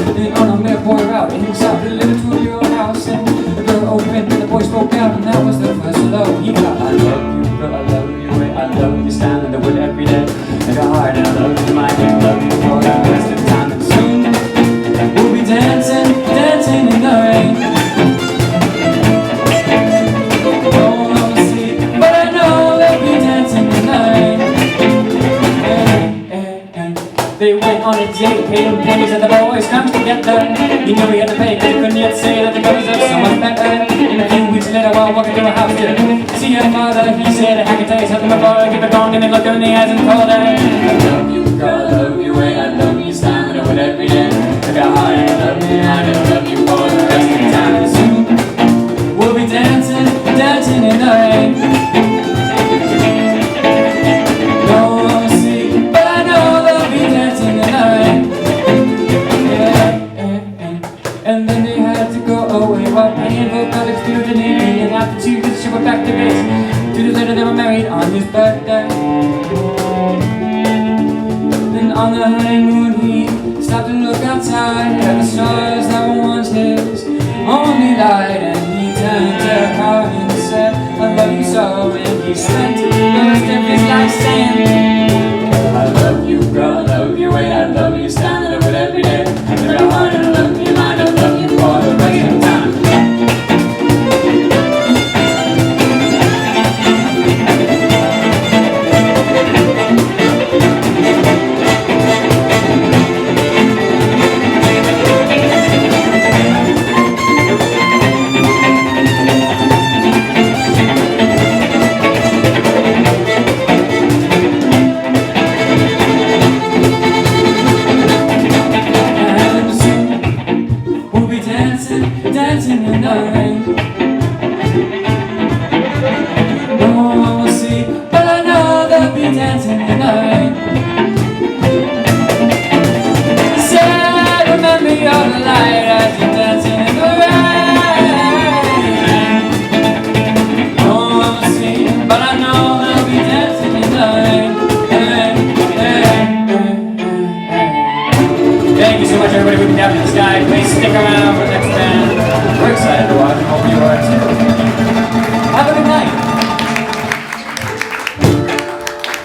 And on a midboy route, himself delivered to your house. And the door opened and the boy spoke out, and that was the first hello. He got, I love you, girl, I love you, I love you, stand in the wood every day. Like a heart, and I love you, mind, and I love you for the rest of the time. And soon we'll be dancing, dancing in the rain. No one will see, but I know they'll be dancing in the rain. They went on a date, paid him pennies, and the boys come together. He knew he had to pay, but he couldn't yet say that the girls are so much better. And a few weeks later, while walking through a house to see her father, he said, I can tell you something before I give it on. And he looked her in the eyes and told her, I love you, girl, I love you, I love you, stand with it every day. Like a heart, I love you, I love you for the rest of the time. And soon we'll be dancing, dancing in the rain. And then they had to go away while paying for public scrutiny. And after 2 years, she went back to base. 2 years later, they were married on his birthday. Then on the honeymoon, he stopped to look outside at the stars that were once his only light. And he turned to her and said, I love you so. And he spent the rest of his life saying, I love you, girl, I love you, I love you, standing over every day. Every heart, I love you, mind, I love you for the rest of the time. Dancing in the rain. No one will see, but I know they'll be dancing in the rain. He said, remember you're the light as you're dancing in the rain. No one will see, but I know they'll be dancing in the rain. Thank you so much, everybody. We'll be down in the sky. Please stick around.